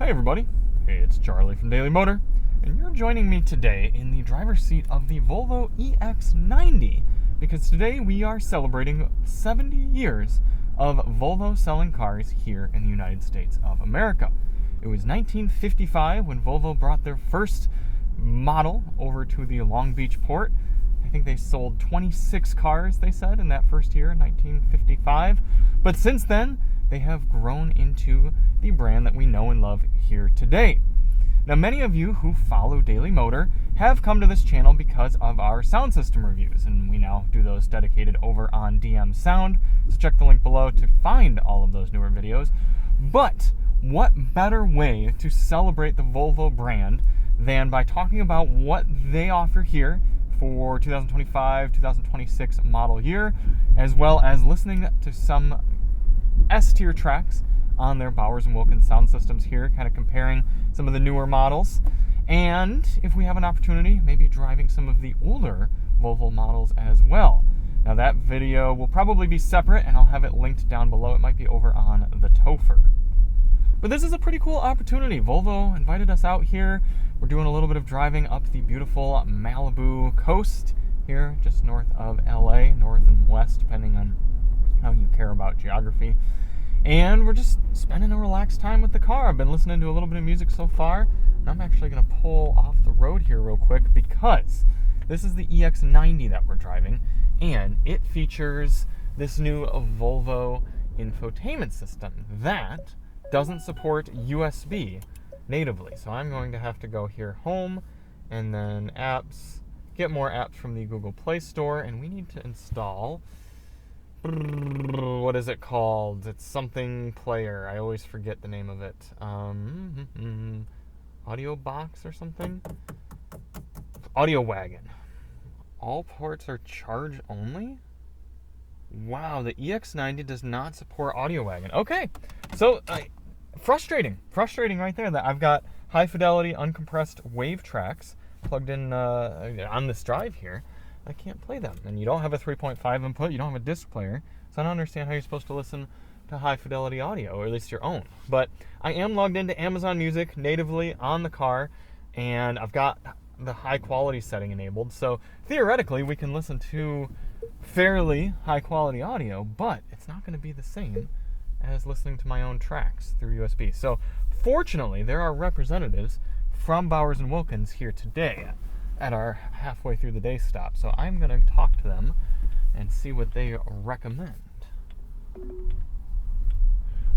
Hey everybody, it's Charlie from Daily Motor, and you're joining me today in the driver's seat of the Volvo EX90, because today we are celebrating 70 years of Volvo selling cars here in the United States of America. It was 1955 when Volvo brought their first model over to the Long Beach port. I think they sold 26 cars, they said, in that first year, 1955. But since then, they have grown into the brand that we know and love here today. Now, many of you who follow Daily Motor have come to this channel because of our sound system reviews, and we now do those dedicated over on DM Sound, so check the link below to find all of those newer videos. But what better way to celebrate the Volvo brand than by talking about what they offer here for 2025, 2026 model year, as well as listening to some S-tier tracks on their Bowers and Wilkins sound systems here, kind of comparing some of the newer models. And if we have an opportunity, maybe driving some of the older Volvo models as well. Now that video will probably be separate, and I'll have it linked down below. It might be over on the Topher. But this is a pretty cool opportunity. Volvo invited us out here. We're doing a little bit of driving up the beautiful Malibu coast here, just north of LA, north and west, depending on how you care about geography. And we're just spending a relaxed time with the car. I've been listening to a little bit of music so far, and I'm actually going to pull off the road here real quick because this is the EX90 that we're driving, and it features this new Volvo infotainment system that doesn't support USB natively. So I'm going to have to go here, home, and then apps, get more apps from the Google Play Store, and we need to install, what is it called? It's something player. I always forget the name of it. Audio Box or something? Audio Wagon. All ports are charge only? Wow, the EX90 does not support Audio Wagon. Okay, so frustrating right there that I've got high fidelity uncompressed wave tracks plugged in on this drive here. I can't play them, and you don't have a 3.5 input, you don't have a disc player, so I don't understand how you're supposed to listen to high fidelity audio, or at least your own. But I am logged into Amazon Music natively on the car, and I've got the high quality setting enabled, so theoretically we can listen to fairly high quality audio, but it's not going to be the same as listening to my own tracks through USB. So fortunately, there are representatives from Bowers and Wilkins here today at our halfway through the day stop. So I'm going to talk to them and see what they recommend.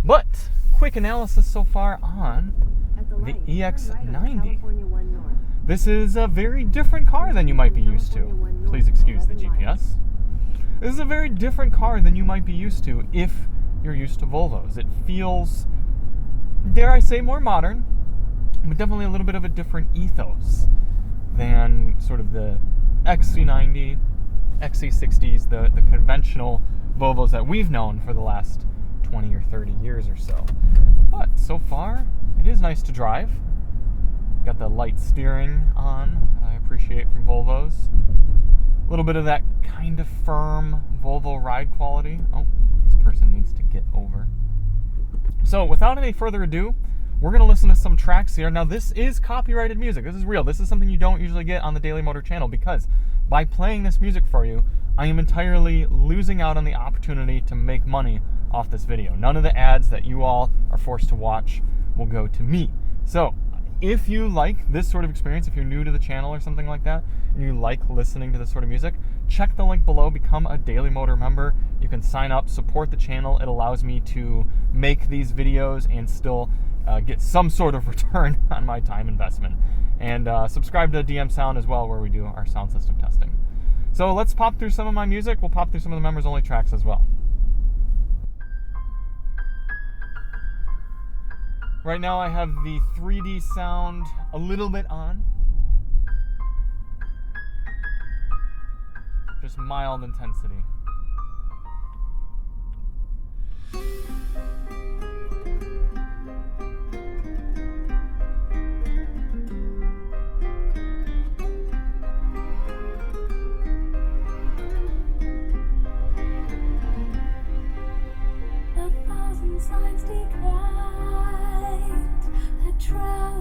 But quick analysis so far on the EX90. This is a very different car than you might be used to. Please excuse the GPS. This is a very different car than you might be used to if you're used to Volvos. It feels, dare I say, more modern, but definitely a little bit of a different ethos than sort of the XC90, XC60s, the conventional Volvos that we've known for the last 20 or 30 years or so. But so far, it is nice to drive. Got the light steering on, that I appreciate from Volvos. A little bit of that kind of firm Volvo ride quality. Oh, this person needs to get over. So without any further ado, we're going to listen to some tracks here. Now, this is copyrighted music. This is real. This is something you don't usually get on the Daily Motor channel, because by playing this music for you, I am entirely losing out on the opportunity to make money off this video. None of the ads that you all are forced to watch will go to me. So if you like this sort of experience, if you're new to the channel or something like that, and you like listening to this sort of music, check the link below, become a Daily Motor member. You can sign up, support the channel. It allows me to make these videos and still get some sort of return on my time investment. And subscribe to DM Sound as well, where we do our sound system testing. So let's pop through some of my music. We'll pop through some of the members only tracks as well. Right now I have the 3D sound a little bit on. Just mild intensity.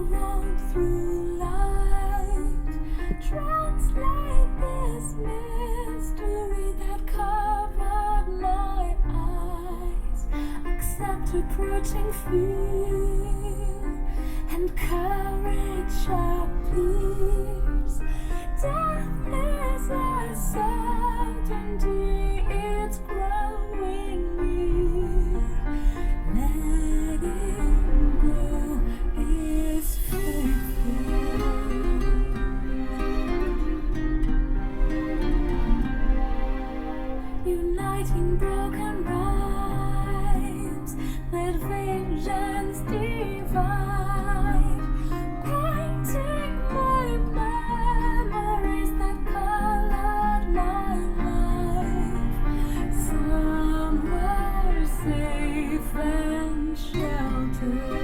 walk through light, translate this mystery that covered my eyes, accept approaching fear, and courage appears. Death is a certainty, it's growing near. Letting go is faithful. Uniting broken rhymes, let visions divide, painting my memories that colored my life. Somewhere safe and sheltered,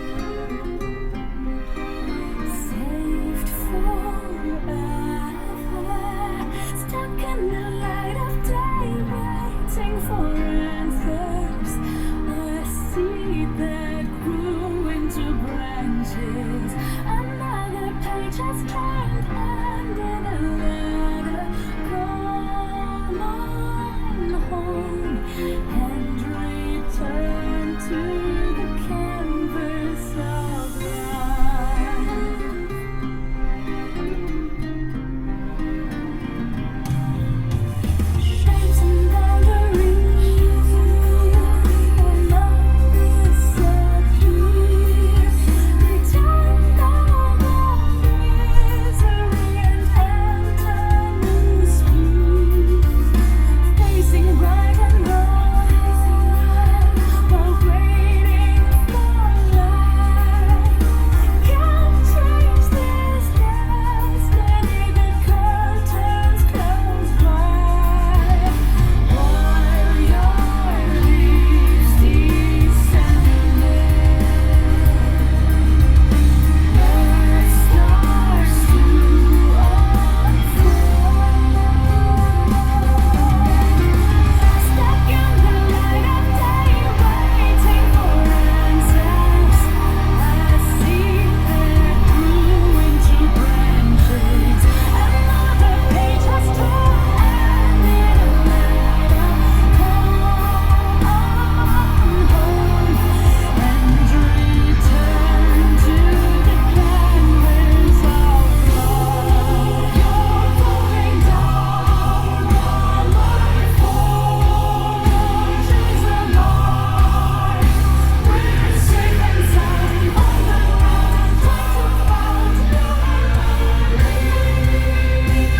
saved forever, stuck in the light of day, waiting for answers. A seed that grew into branches, another page has turned, and in a letter, come on home and return to the canvas of life. Shapes and boundaries, where love is set free. Return all the misery and enter new streets. Facing right and wrong, while waiting for light. Can't change this destiny, the curtains close wide. While your leaves descended, let stars to stuck in the light of day, waiting for answers. A seed that grew into branches, another page has turned, and in a letter, come on home and return to the canvas of love. You're going down on my fortunes of mine. We're safe and sound on the ground, trying to find new memories.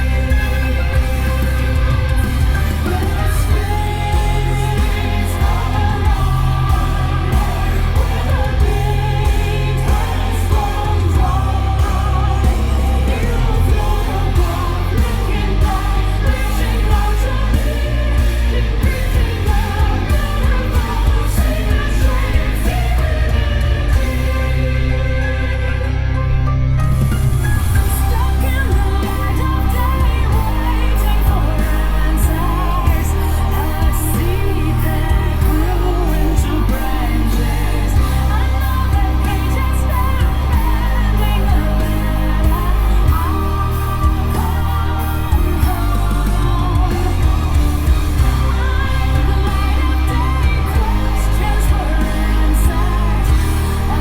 When the spirits come alive, when the beat has gone dry, you float above, looking back, reaching out to me, reaching out, beautiful, see the shade, see stuck in the light of day, waiting for answers. A seed that grew into branches, another page has turned, ending a letter. I'll come home. I'm the light of day, questions for answers. A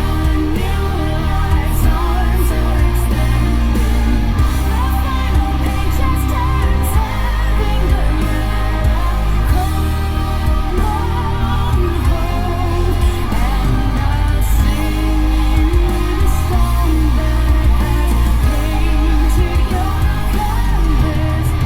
new life's arms are extending. The final page has turned, sending the letter. Come on home, and I'll sing you the song that has painted your canvas of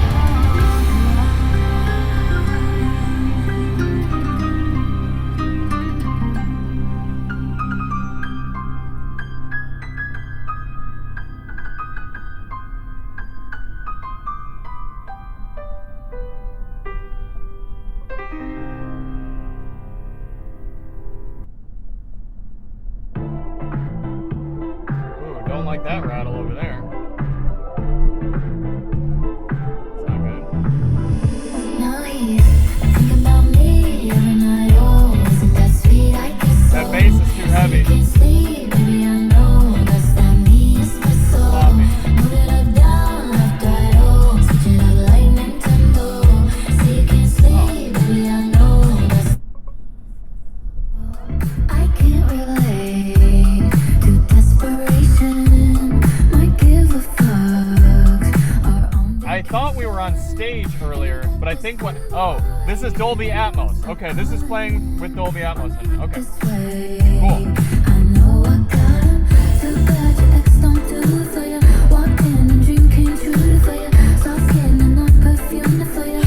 Ooh, don't like that rattle over there. It's not good. Now he's thinking about me every night. Oh, isn't that sweet? I guess so. That bass is too heavy. Can't sleep, baby, I know that's that me. thought we were on stage earlier, but I think what... Oh, this is Dolby Atmos. Okay, this is playing with Dolby Atmos. Okay, cool. I know I gotta feel bad. Your ex don't do it for you. Walked in and dream came true for you. Soft skin and not perfume for you.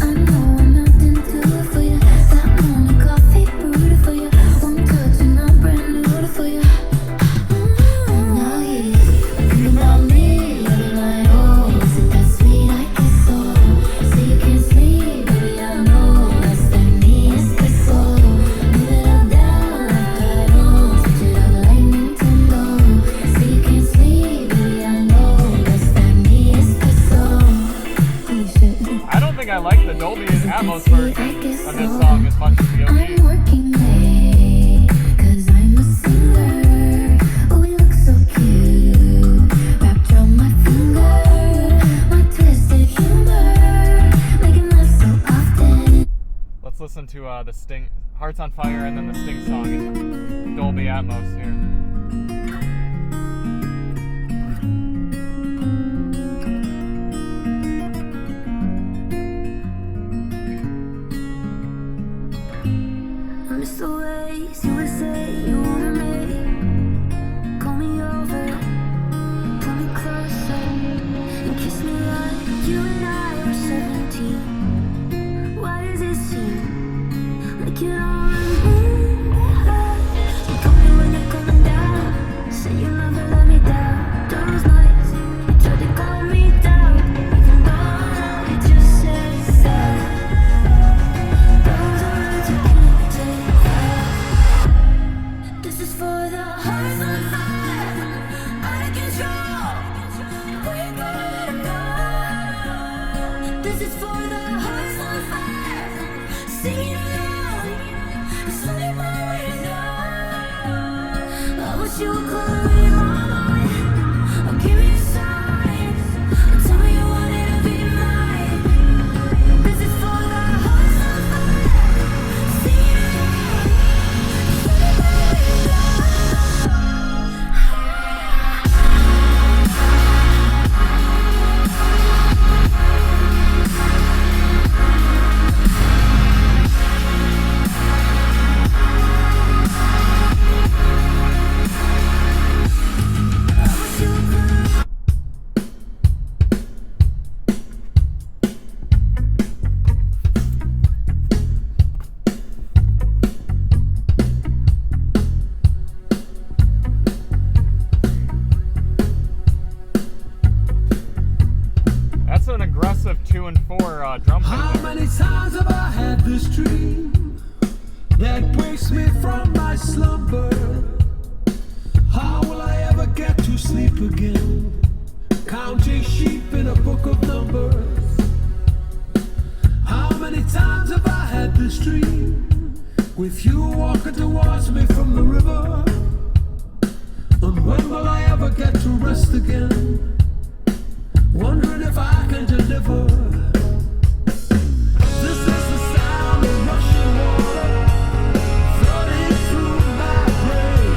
I know I'm melting to it for you. That morning coffee brewed for you. One touch and I'm brand new for you. Now you think about me every night. Oh, is it that sweet? I guess so. Say you can't sleep, baby. I know that's that me. It's the soul. Move it up down like I know. Switch it up like Nintendo. Say you can't sleep, baby. I know that's that me. It's the soul. Holy shit. I don't think I like the Dolby Atmos version of this song as much as the OG. I'm working late, 'cause I'm a singer. Oh, we look so cute. Wrapped around my finger. My twisted humor. Making us so often. Let's listen to the Sting, Hearts on Fire, and then the Sting song is Dolby Atmos here. I miss the ways you would say you wanted me. Call me over, pull me closer, and kiss me like you and I were 17. Why does it seem like you don't remember? You told me when you're coming down, say you never let me down. Those nights you tried to calm me down, even though you just said that. Those words you can't take back. This is for the hearts on fire, out of control. We gotta know. This is for the hearts on fire, singing along. Sleep already know. I wish you would call me mama, or give me a sign, or tell me you wanted to be mine. This is for the hearts on fire, singing along. Sleep already know. That's an aggressive 2 and 4 drum How thing there. many times have I had this dream that wakes me from my slumber? How will I ever get to sleep again? Counting sheep in a book of numbers. How many times have I had this dream with you walking towards me from the river? And when will I ever get to rest again? Wondering if I can deliver. This is the sound of rushing water flooding through my brain.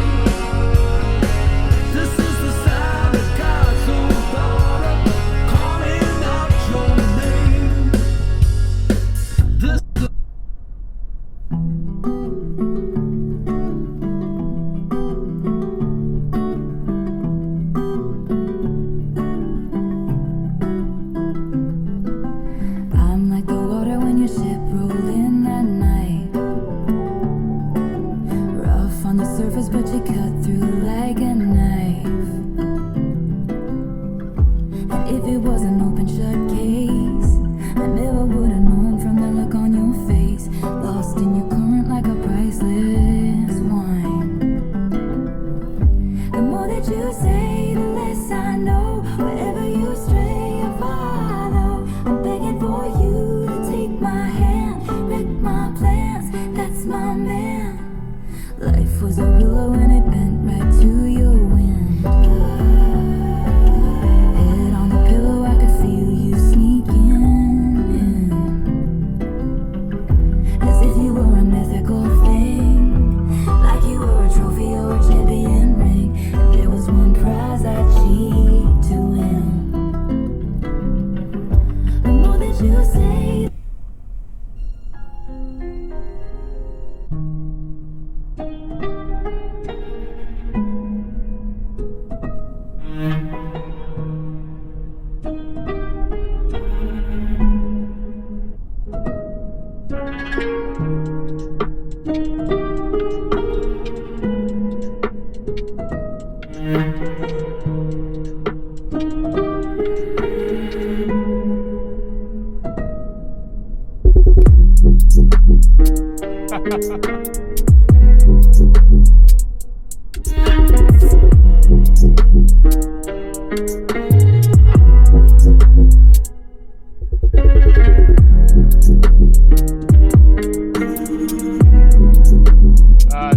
This is the sound of God's own daughter calling out your name. This is I'm like the water when your ship rolled in that night. Rough on the surface, but you cut through like a knife. And if it was an open shut case, I never would have known from the look on your face. Lost in your current like a priceless wine. The more that you say, the less I know. Wherever you stray, I follow. I'm begging for you to take my hand, wreck my plans. That's my man. Life was a willow and it bent right to your It's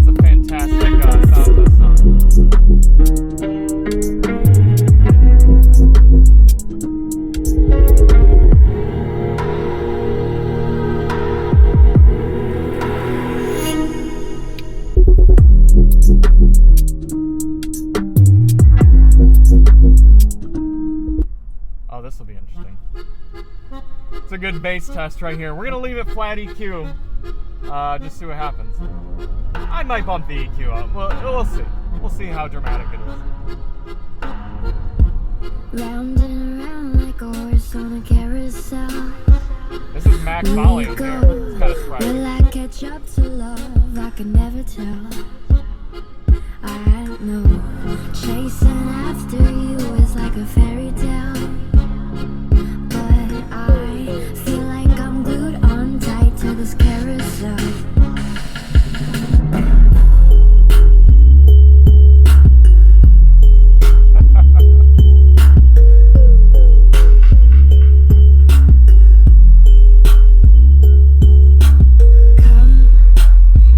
a fantastic sound to the song. Oh, this will be interesting. It's a good bass test right here. We're gonna leave it flat EQ. Just see what happens. I might bump the EQ up. Well, we'll see. We'll see how dramatic it is. Round and around like a horse on a carousel. This is max volume here. It's kind of Will surprising. I catch up to love? I can never tell. I know chasing after you is like a fairy tale, but I feel like I'm glued on tight to this carousel.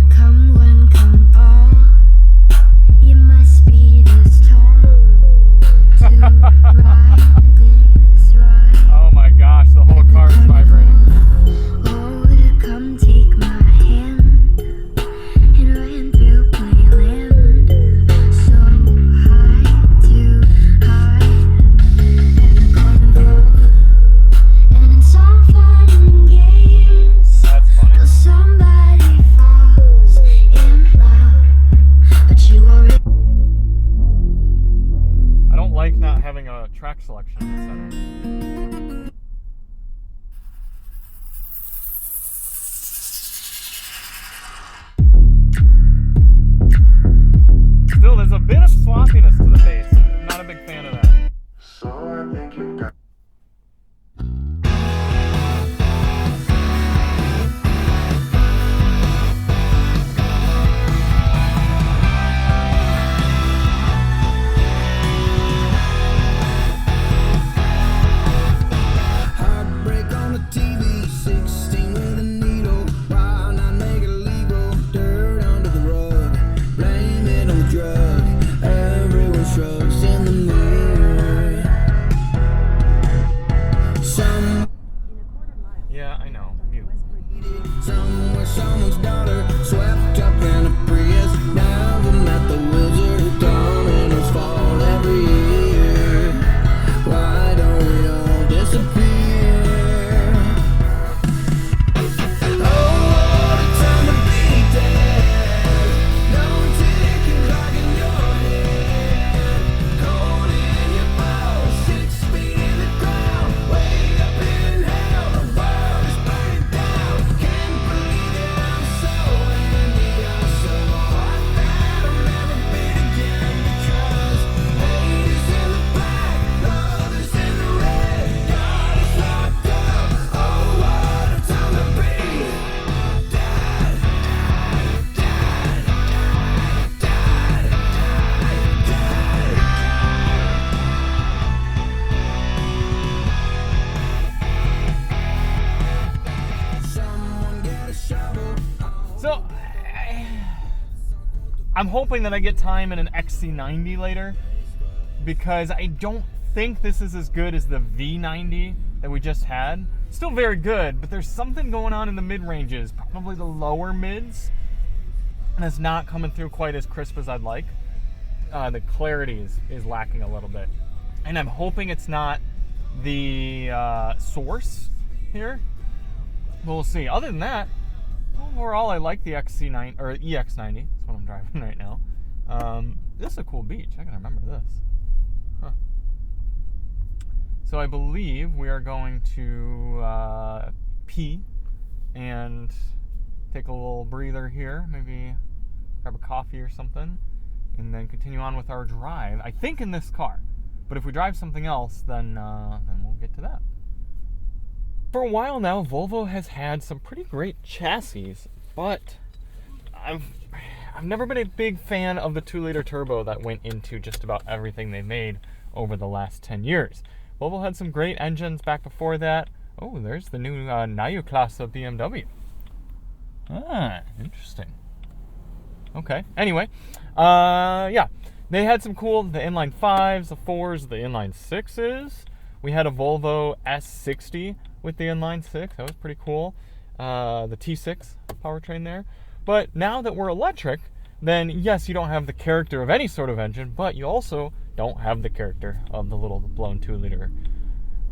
Come when come all. You must be this tall to ride this ride. Oh my gosh, the whole car is vibrating. Oh, come take my hand and run through playland. So high, too high, carnival. And it's all fun and games That's funny. till somebody falls in love. But you already. I don't like not having a track selection in the center. Still, there's a bit of sloppiness to the bass. Not a big fan of that. So I think you got. Heartbreak on the TV, 16 with a needle. Why not make it legal? Dirt under the rug, blame it on the drug. Everyone shrugs in the mirror. Some Yeah, I know. Mute. somewhere someone's daughter swept up in a Prius. Never met the wizard who dominoes fall every year. Why don't we all disappear? Oh, what a time to be dead. No ticking clock in your head. Cold in your bones, 6 feet in the ground. Way up in hell, the world is burning down. Can't believe that I'm so empty, I'm so hot that I'll never beat again. Because hate is in the black, love is in the red. God is locked up. Oh, what a time to be dead. Someone get a shovel. So, I'm hoping that I get time in an XC90 later, because I don't think this is as good as the V90 that we just had. Still very good, but there's something going on in the mid-ranges, probably the lower mids, and it's not coming through quite as crisp as I'd like. The clarity is lacking a little bit. And I'm hoping it's not the source here. But we'll see. Other than that, overall, I like the XC90 or EX90. That's what I'm driving right now. This is a cool beach. I can remember this. Huh. So I believe we are going to pee and take a little breather here. Maybe grab a coffee or something. and then continue on with our drive, I think in this car. But if we drive something else, then we'll get to that. For a while now, Volvo has had some pretty great chassis, but I've never been a big fan of the 2-liter turbo that went into just about everything they made over the last 10 years. Volvo had some great engines back before that. Oh, there's the new Nayu class of BMW. Ah, interesting. Okay, anyway, yeah, they had some cool, the inline 5s, the 4s, the inline 6s. We had a Volvo S60 with the inline 6, that was pretty cool. The T6 powertrain there. But now that we're electric, then yes, you don't have the character of any sort of engine, but you also don't have the character of the little blown 2-liter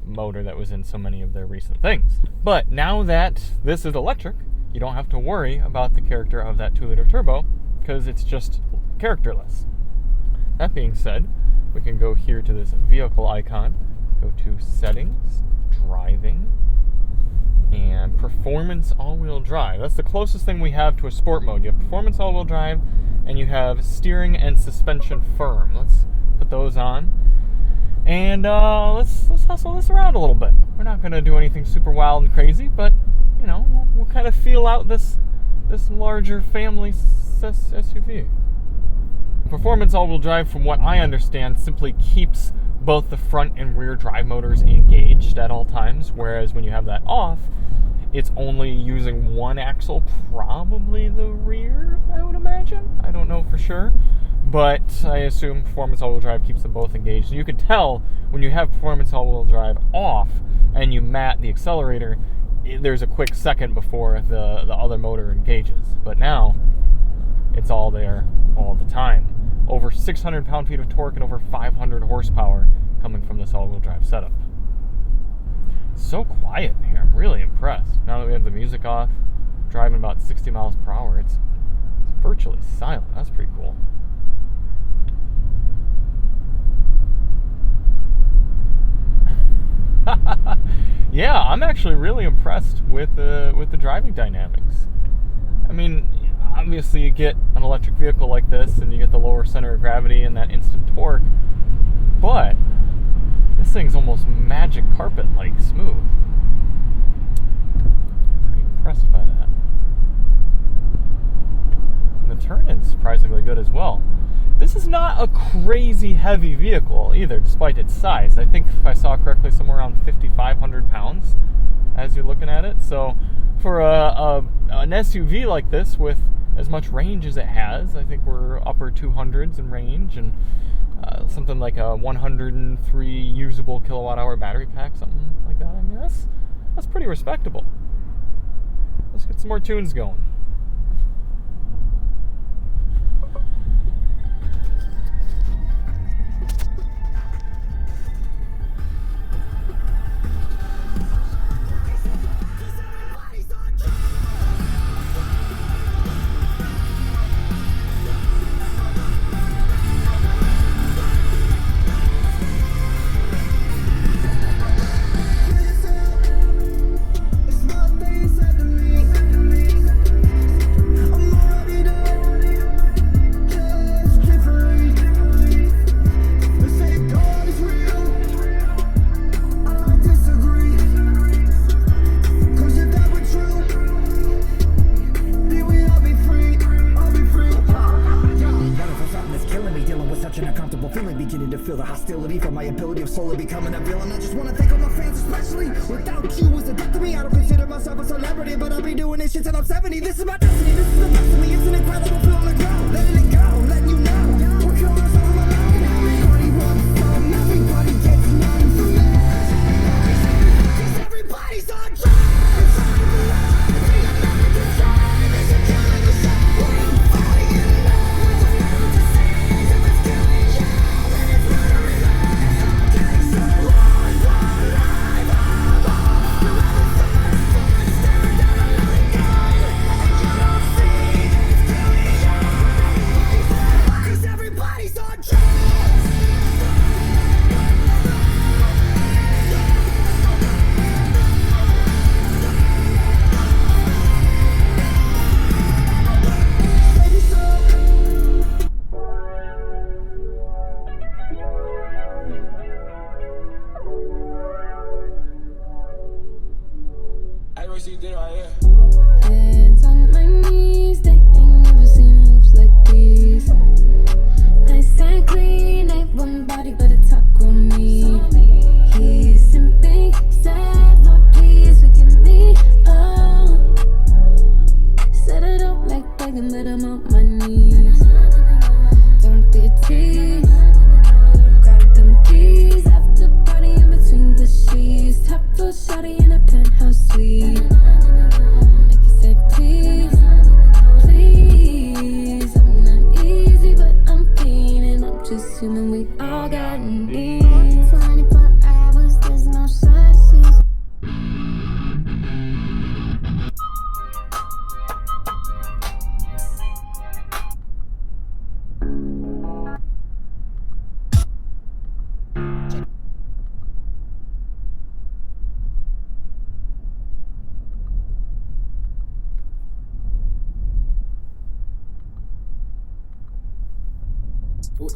motor that was in so many of their recent things. But now that this is electric, you don't have to worry about the character of that 2-liter turbo because it's just characterless. That being said, we can go here to this vehicle icon, go to settings, driving, and performance all-wheel drive. That's the closest thing we have to a sport mode. You have performance all-wheel drive, and you have steering and suspension firm. Let's put those on, and let's hustle this around a little bit. We're not going to do anything super wild and crazy, but you know, we'll kind of feel out this larger family SUV. Performance all-wheel drive, from what I understand, simply keeps both the front and rear drive motors engaged at all times, whereas when you have that off, it's only using one axle, probably the rear, I would imagine. I don't know for sure, but I assume performance all-wheel drive keeps them both engaged. And you can tell when you have performance all-wheel drive off and you mat the accelerator, there's a quick second before the other motor engages. But now, it's all there all the time. Over 600 pound-feet of torque and over 500 horsepower coming from this all-wheel drive setup. So quiet in here. I'm really impressed. Now that we have the music off, driving about 60 miles per hour, it's virtually silent. That's pretty cool. Yeah, I'm actually really impressed with the driving dynamics. I mean, obviously you get an electric vehicle like this and you get the lower center of gravity and that instant torque, but this thing's almost magic carpet-like smooth. Pretty impressed by that. And the turn-in's surprisingly good as well. This is not a crazy heavy vehicle either, despite its size. I think, if I saw correctly, somewhere around 5,500 pounds as you're looking at it. So for an SUV like this with as much range as it has, I think we're upper 200s in range, and something like a 103 usable kilowatt-hour battery pack, something like that. I mean, that's pretty respectable. Let's get some more tunes going.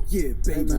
Yeah, baby.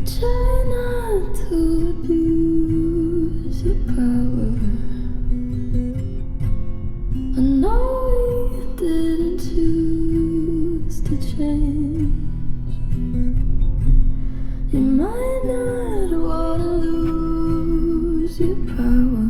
Try not to abuse your power. I know you didn't choose to change. You might not wanna lose your power.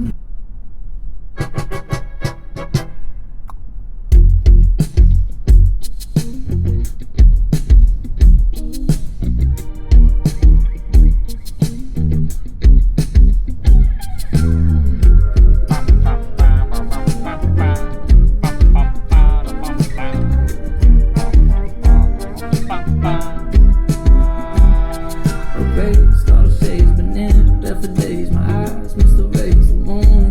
Erased all the shades, been in there for days. My eyes must erase the moon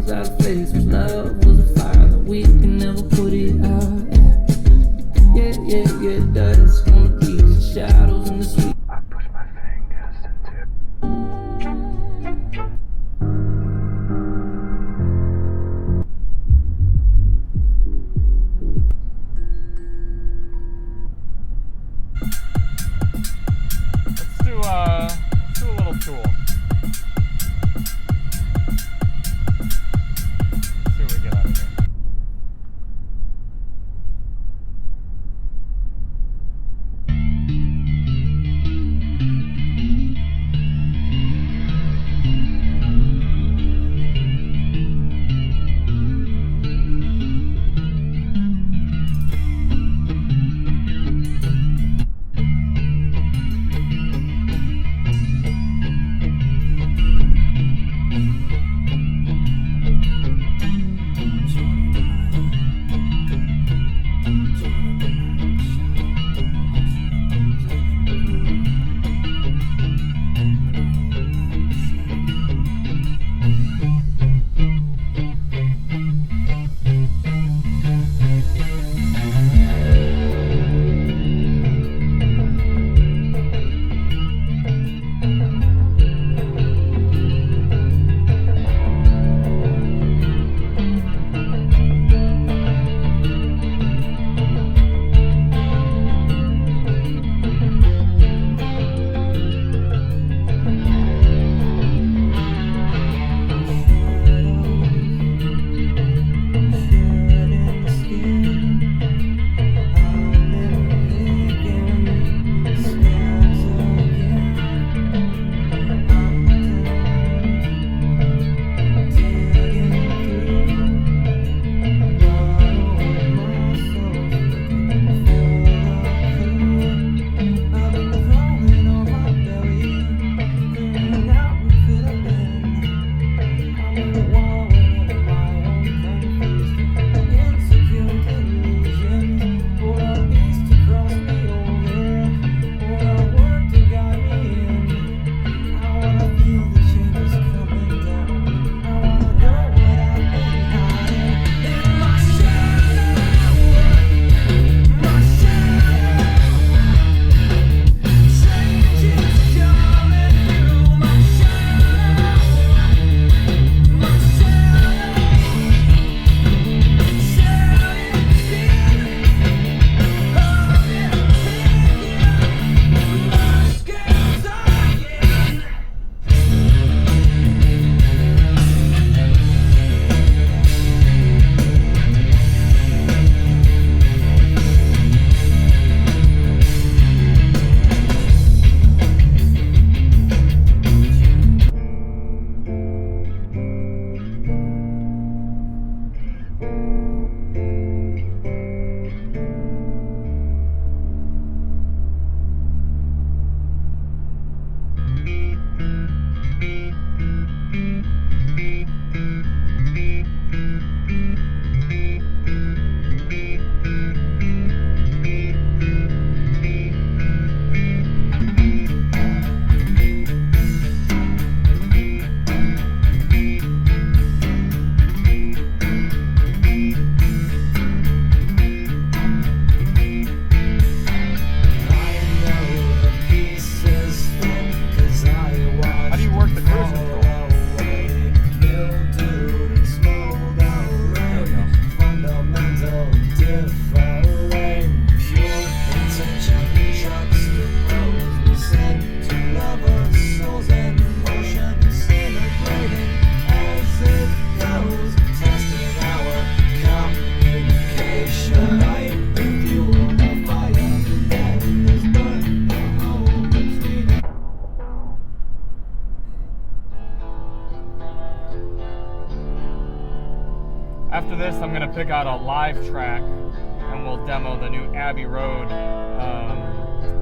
After this, I'm going to pick out a live track and we'll demo the new Abbey Road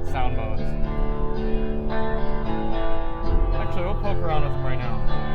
sound modes. Actually, we'll poke around with them right now.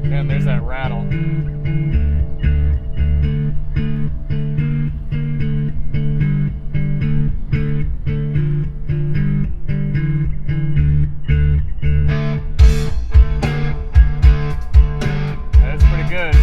And there's that rattle. That's pretty good.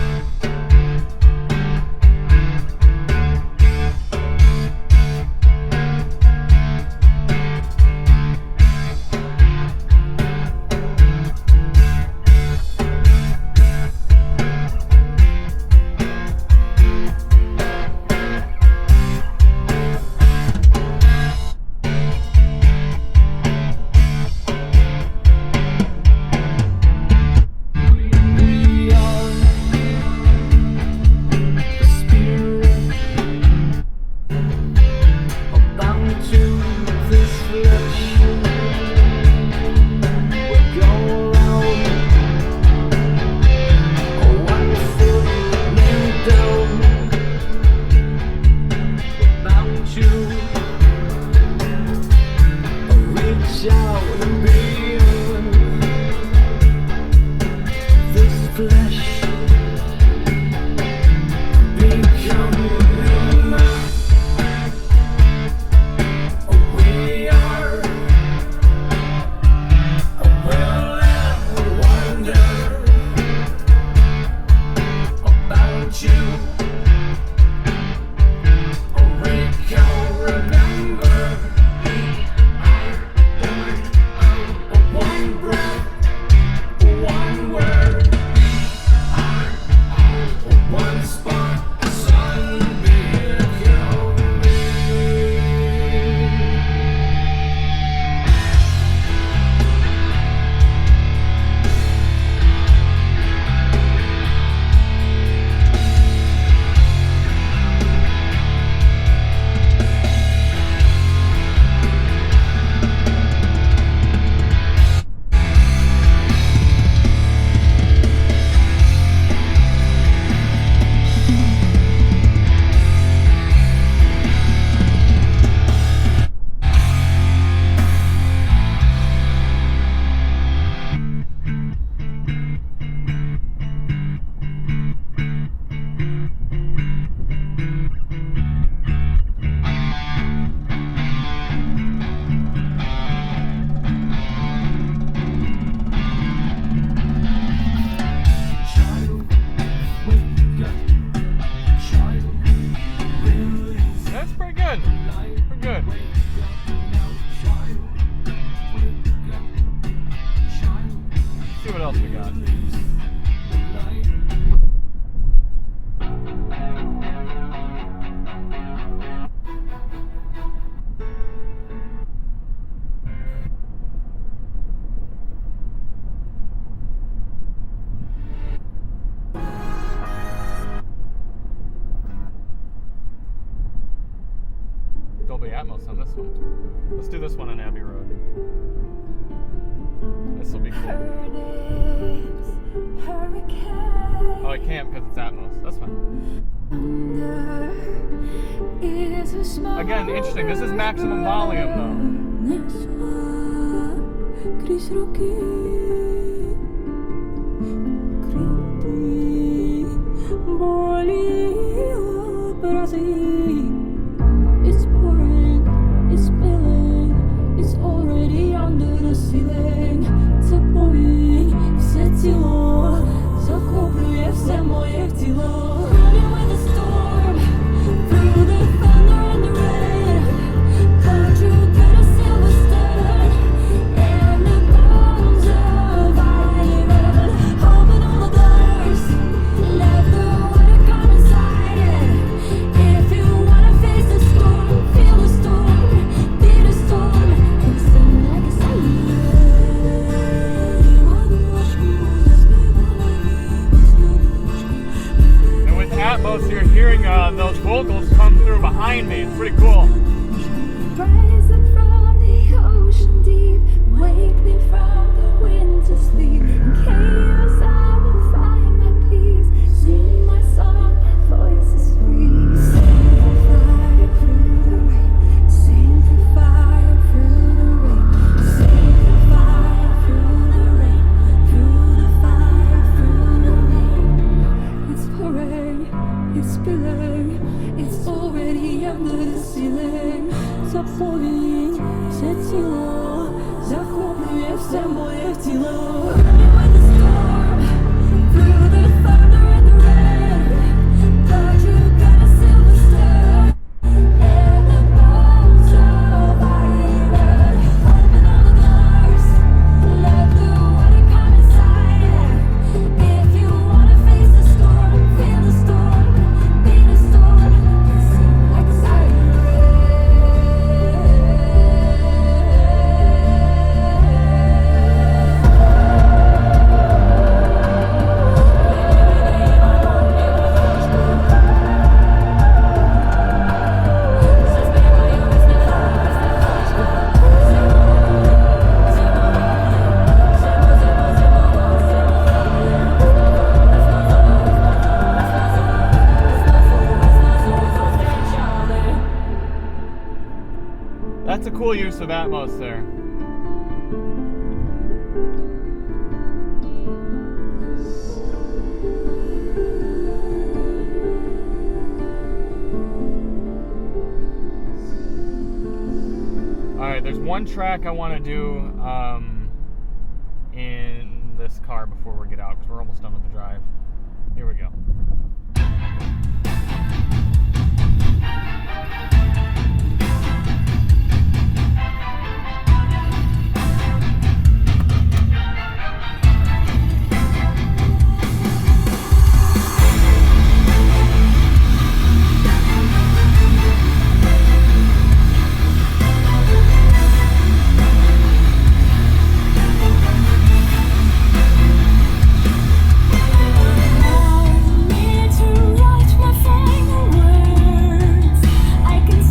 Atmos on this one. Let's do this one on Abbey Road. This will be cool. Oh, I can't because it's Atmos. That's fine. Again, interesting. This is maximum volume though. призраки, крики, боли и образы. It's pouring, it's spilling, it's already under the ceiling. Запои все тіло, захоплює все моє тіло. Running with the storm, through the thunder and the rain. But you get a silver star, and the bones of iron. Open all the doors, let the water come inside it. If you wanna face the storm, feel the storm, be the storm, and sing like a And with Atmos, you're hearing those vocals come through behind me. It's pretty cool. Rise up from the ocean deep, wake me from the winter sleep. In chaos I will find my peace, sing my song, my voice is free. Sing the fire through the rain, sing the fire through the rain, sing the fire through the rain, through the fire through the rain. It's pouring, it's spilling, it's already under the ceiling. Запои все тіло, захоплює все моє тіло. Running with the storm, through the thunder and the rain. But you got a silver star, and the bones of iron. Open all the doors, let the water come inside it. If you wanna face the storm, feel the storm, be the storm, and sing like a siren. That's a cool use of Atmos there. Alright, there's one track I want to do in this car before we get out, because we're almost done with the drive. Here we go. To write my final words, I can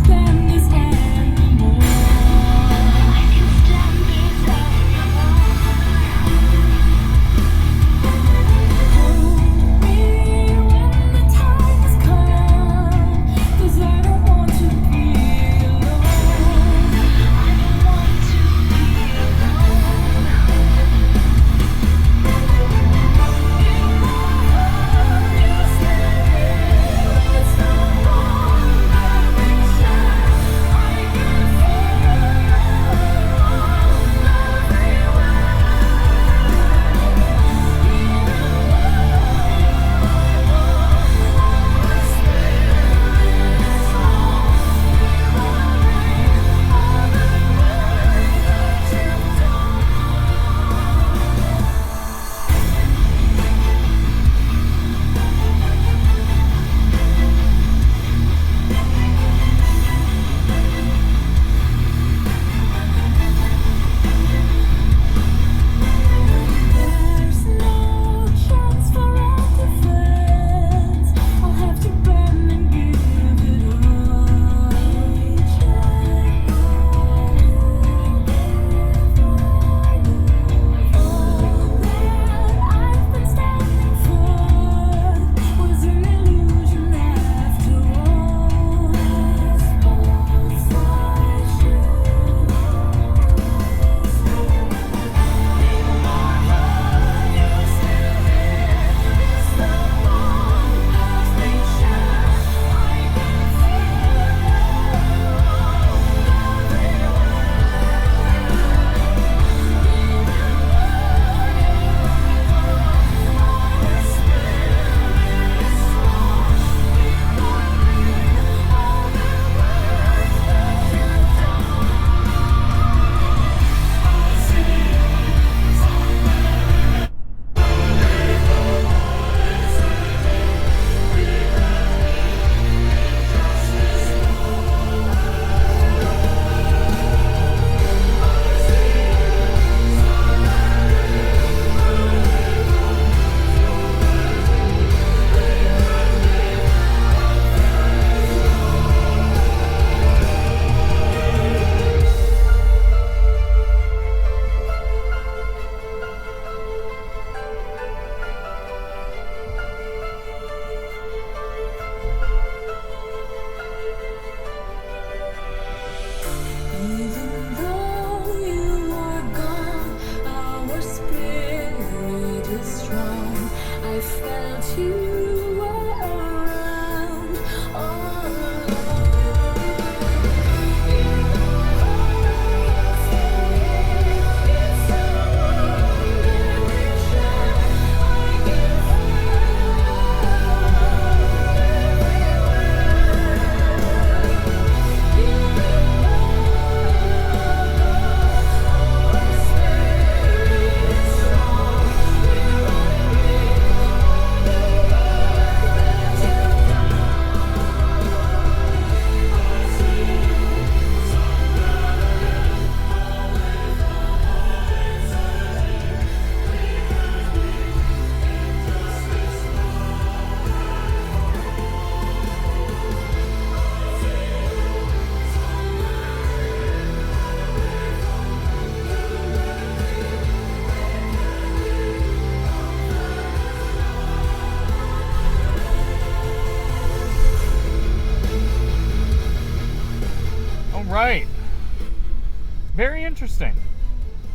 very interesting.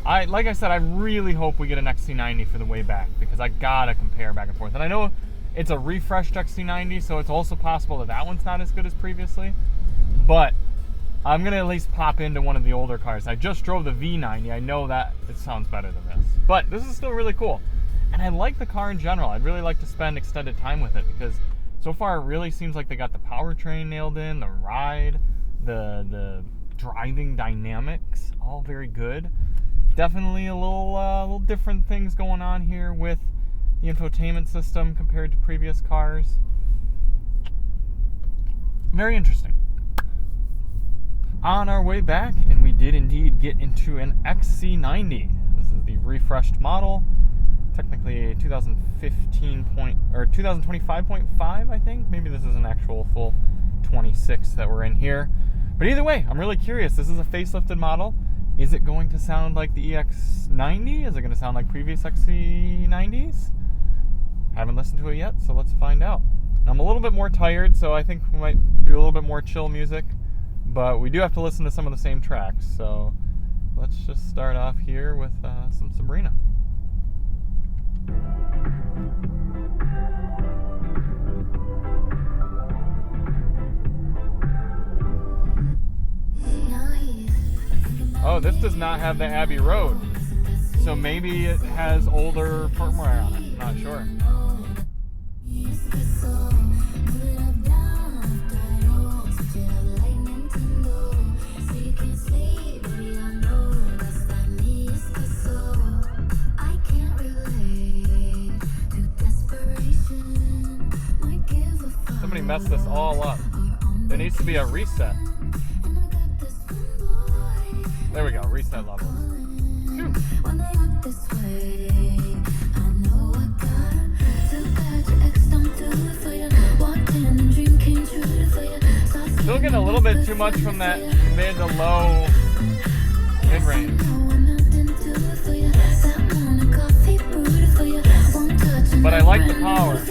Like I said, I really hope we get an XC90 for the way back, because I gotta compare back and forth. And I know it's a refreshed XC90, so it's also possible that one's not as good as previously. But I'm gonna at least pop into one of the older cars. I just drove the V90. I know that it sounds better than this, but this is still really cool. And I like the car in general. I'd really like to spend extended time with it, because so far it really seems like they got the powertrain nailed in, the ride, the driving dynamics, all very good. Definitely a little different things going on here with the infotainment system compared to previous cars. Very interesting. On our way back, and we did indeed get into an XC90. This is the refreshed model, technically 2025.5, I think. Maybe this is an actual full 26 that we're in here. But either way, I'm really curious. This is a facelifted model. Is it going to sound like the EX90? Is it going to sound like previous XC90s? Haven't listened to it yet, so let's find out. I'm a little bit more tired, so I think we might do a little bit more chill music. But we do have to listen to some of the same tracks, so let's just start off here with some Sabrina. Oh, this does not have the Abbey Road, so maybe it has older firmware on it. Not sure. Somebody messed this all up. There needs to be a reset. There we go, reset levels. Phew. Still getting a little bit too much from that mid to low mid-range. But I like the power.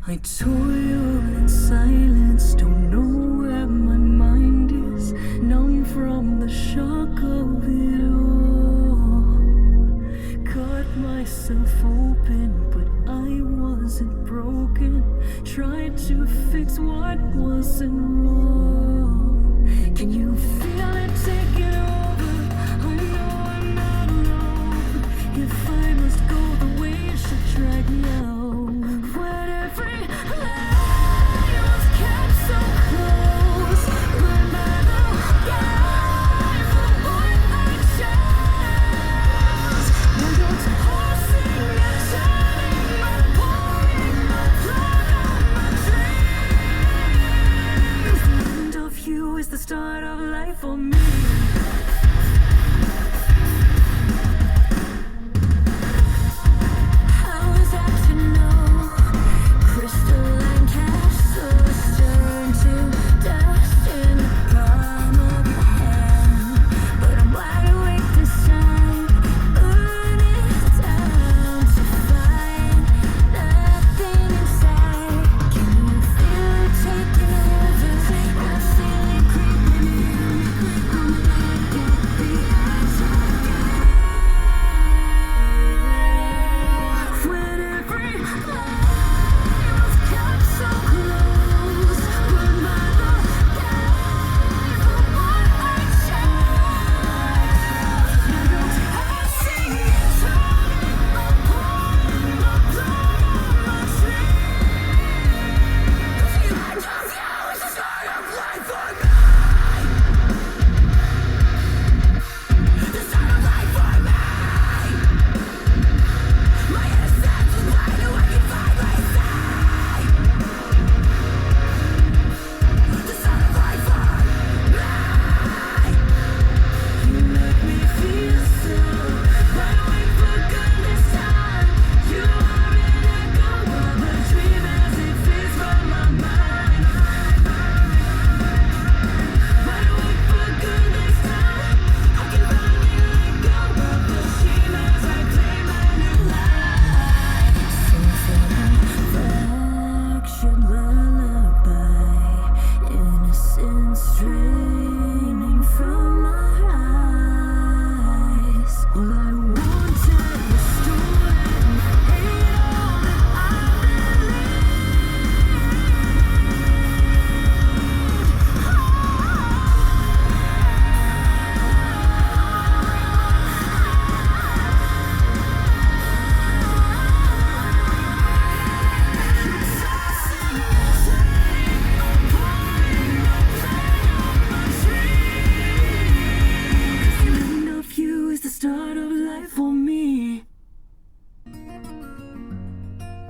I toil in silence, don't know where my mind is, numb from the shock of it all. Cut myself open, but I wasn't broken, tried to fix what wasn't wrong. Can you feel it taking over? I know I'm not alone. If I must go the way it should drag me out. The start of life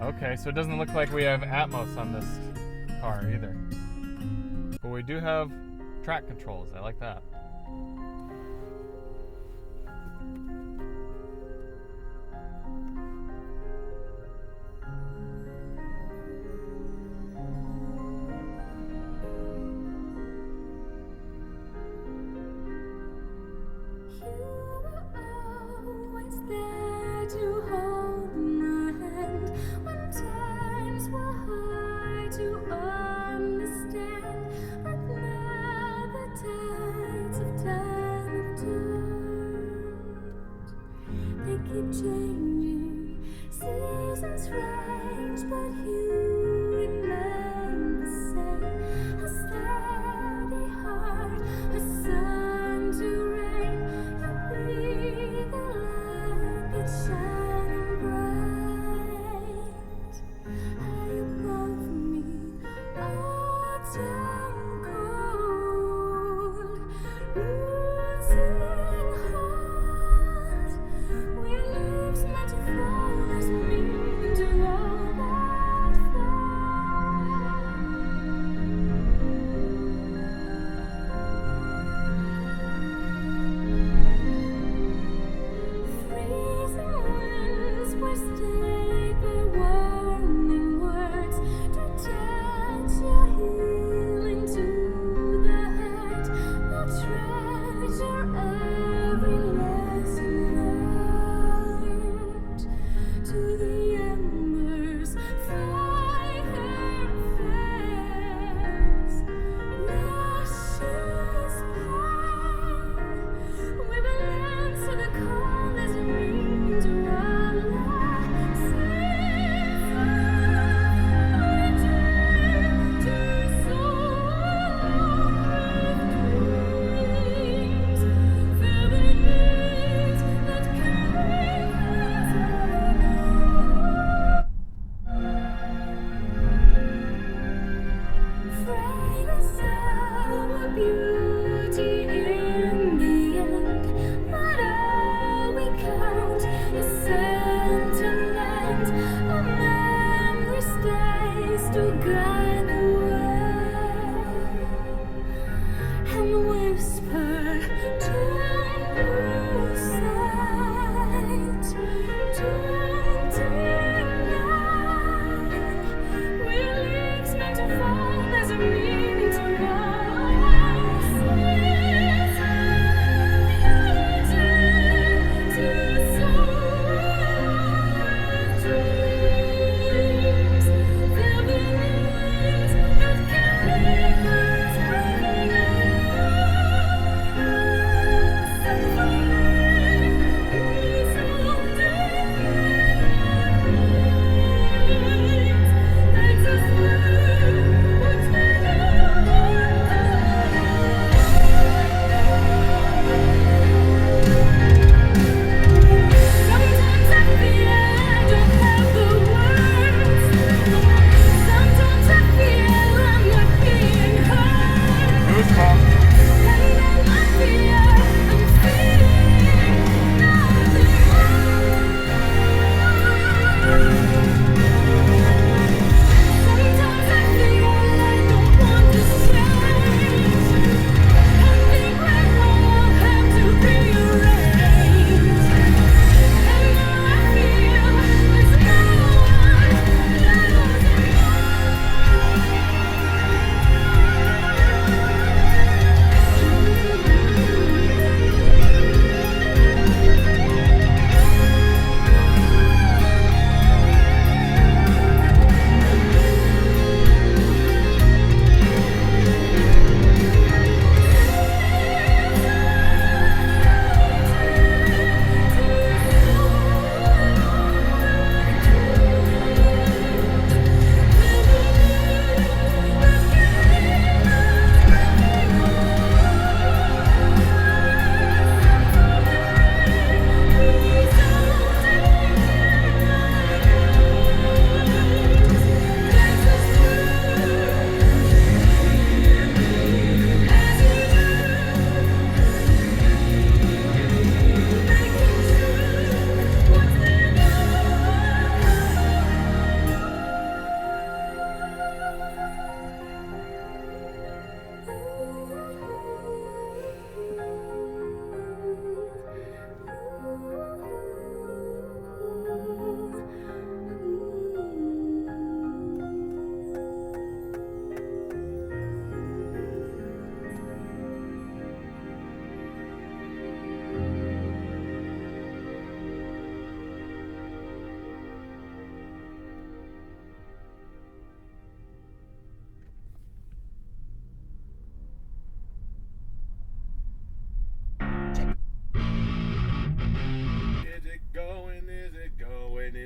Okay, so it doesn't look like we have Atmos on this car either. But we do have track controls. I like that. To hold my hand when times were hard to understand, but now the tides of time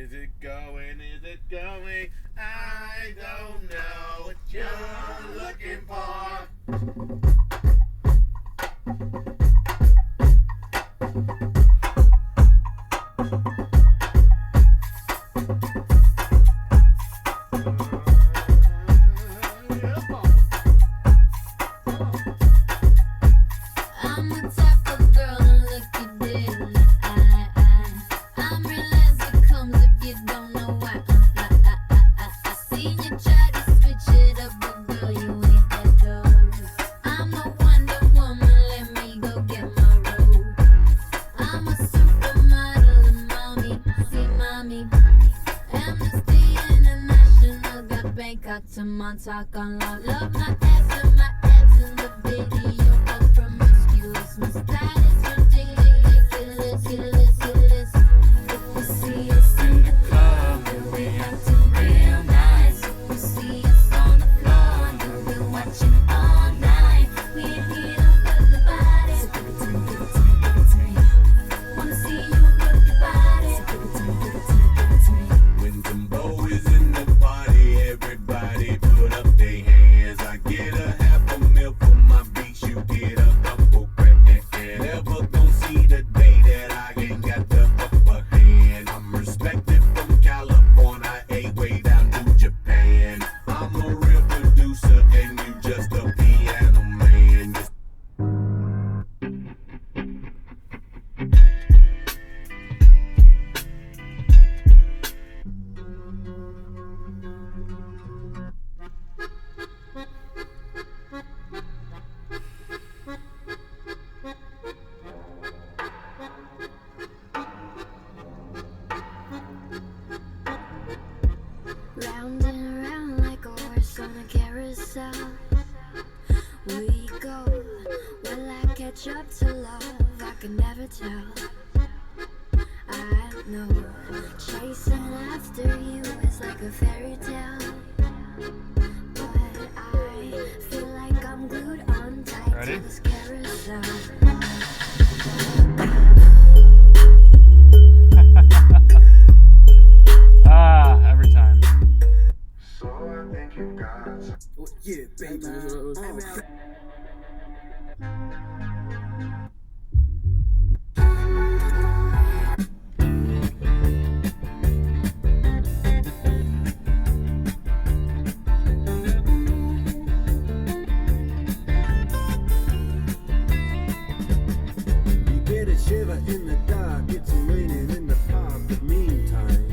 Is it going? Is it going? I don't know what you're looking for. I'm the type of girl to look you dead in the eye. I'm real as it comes if you don't know why I'm fly. I seen you try to switch it up, but girl, you ain't that dope. I'm the Wonder Woman, let me go get my robe. I'm a supermodel and mommy, see mommy. Amnesty International got Bangkok to Montauk on love my ass and my abs in the video. I'm promiscuous, my style is ridiculous. If you see us in the club, then we acting real nice. If you see us on the floor, then we're watching all night. We ain't here to work the body, so give it to me, give it to me, give it to me. Wanna see you work your body, so give it to me, give it to me, give it to me. When Timbo is in the party, everybody put up their hands. I get a half a meal for my beats, you get a couple grand. Never gon' see the day that I ain't got the upper hand. I'm respected from California, way down to Japan. I'm a real producer and you just a piano man. Round and round like a horse on a carousel. We go. Will I catch up to love? I can never tell. I know chasing after you is like a fairy tale, but I feel like I'm glued on tight Ready? to this carousel. Every time. So I think you got some. Yeah, baby. You get a shiver in the dark, it's raining in the park, but meantime,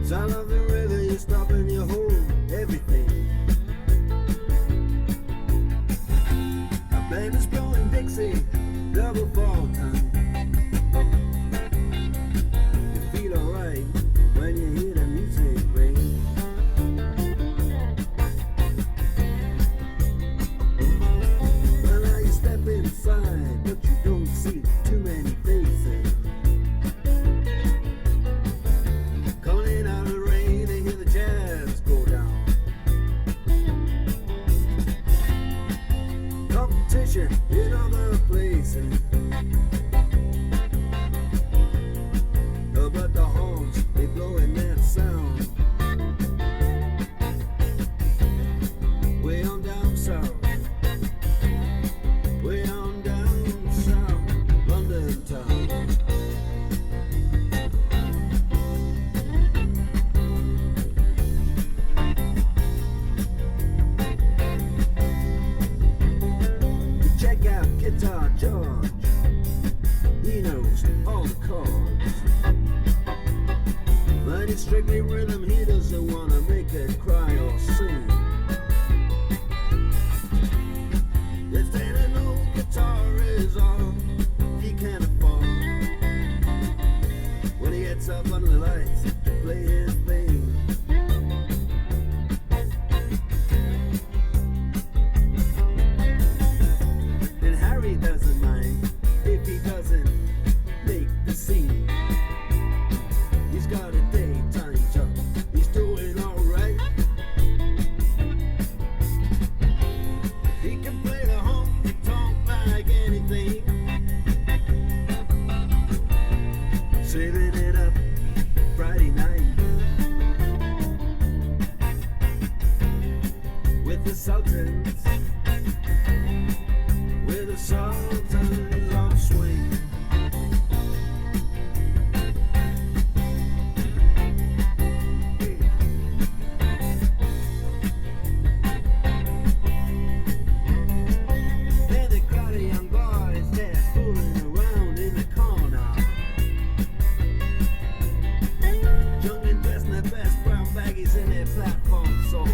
sound of the river, you stop and you hold everything. A band is blowing Dixie, double fall time. You feel alright when you hear the music ring. Well, now you step inside, but you don't see too many faces. Coming in out of the rain, they hear the jazz go down. Competition in other places. But the horns, they blowing that sound. Way on down south. Way on down south, London town. Check out Guitar George. He knows all the chords. But it's strictly rhythm, he doesn't wanna make it cry or sing. If an old guitar is all he can afford, when he gets up under the lights to play his thing. And Harry doesn't mind if he doesn't make the scene. He's got a daytime job, he's doing alright. He can play the honky tonk like anything. Say that Living it up Friday night with the Sultans, with the Sultans on swing. And the crowd of young boys, they're fooling around in the corner. Young and dressed in their best brown baggies in their platform soles.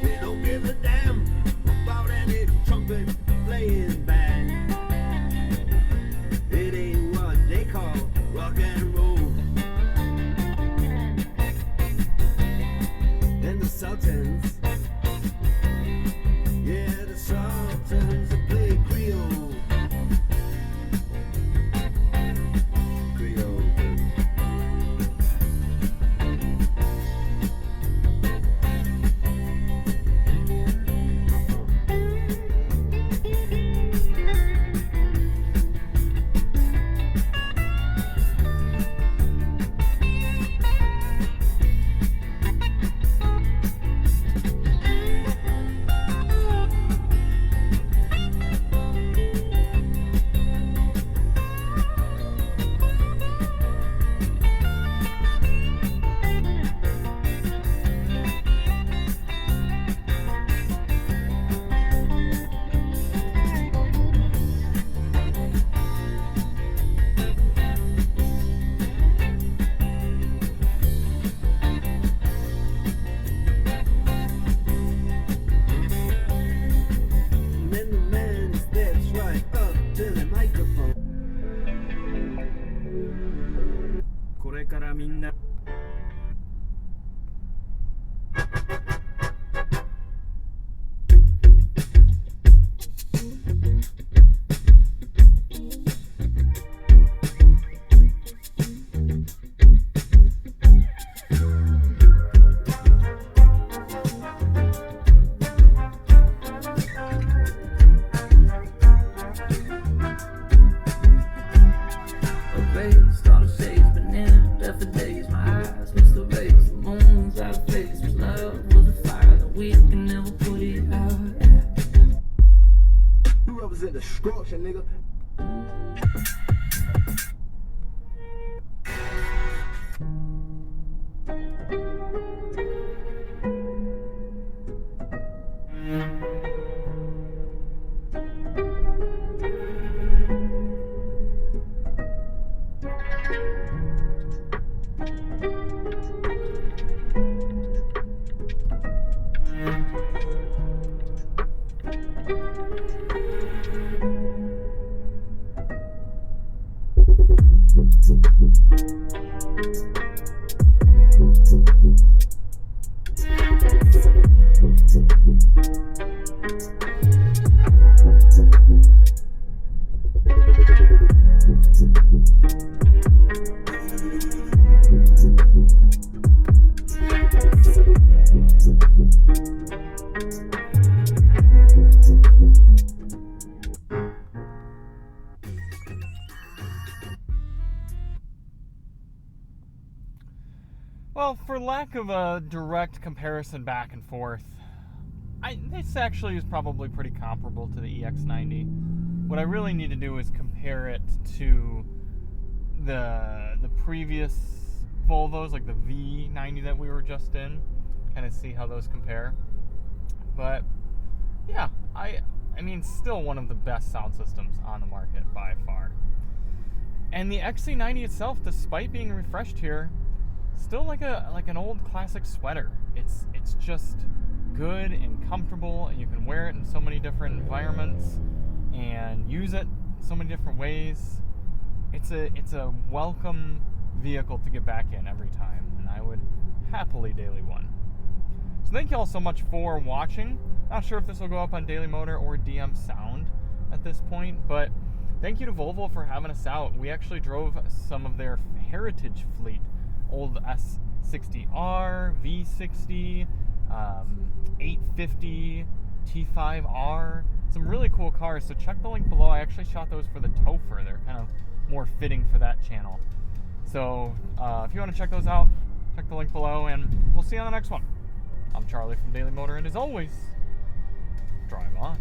They don't give a damn about any trumpet playing band. It ain't what they call rock and roll. And the Sultans, yeah, the Sultans play Creole. Creole. And then the man steps right up to the microphone. これからみんな Face, all the shades, banana, left for days. My eyes missed the race, the moon's out of face. Love was a fire that we can never put it out. You represent destruction, nigga. Well, for lack of a direct comparison back and forth, this actually is probably pretty comparable to the EX90. What I really need to do is compare it to the previous Volvos, like the V90 that we were just in, kind of see how those compare. But yeah, I mean, still one of the best sound systems on the market by far. And the XC90 itself, despite being refreshed here, still like an old classic sweater. It's just good and comfortable, and you can wear it in so many different environments and use it so many different ways. It's a welcome vehicle to get back in every time, and I would happily daily one. So thank you all so much for watching. Not sure if this will go up on Daily Motor or DM Sound at this point, but thank you to Volvo for having us out. We actually drove some of their heritage fleet, old S60R, V60, 850, T5R, some really cool cars. So check the link below. I actually shot those for the Topher. They're kind of more fitting for that channel. So if you want to check those out, check the link below, and we'll see you on the next one. I'm Charlie from Daily Motor, and as always, drive on.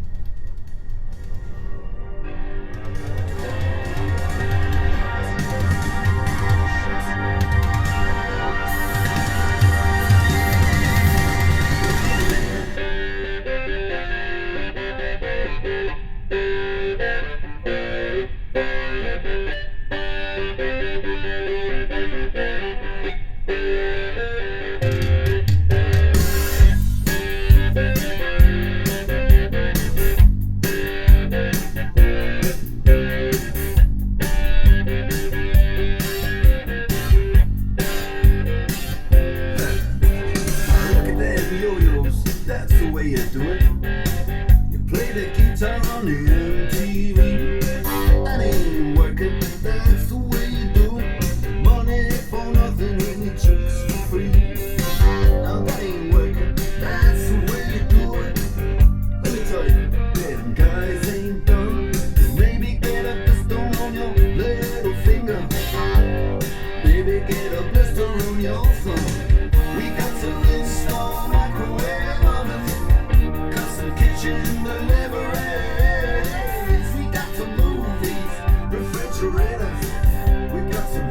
Look at them yo-yos, that's the way you do it. You play the guitar on the MTV. That ain't working, that's the way you do it. Money for nothing and your chicks for free. Now that ain't working, that's the way you do it. Let me tell you, them guys ain't done. Maybe get a blister on your little finger. Maybe get a blister on your thumb. We got some install microwave ovens, custom kitchen deliveries. We got some movies, refrigerators. We got some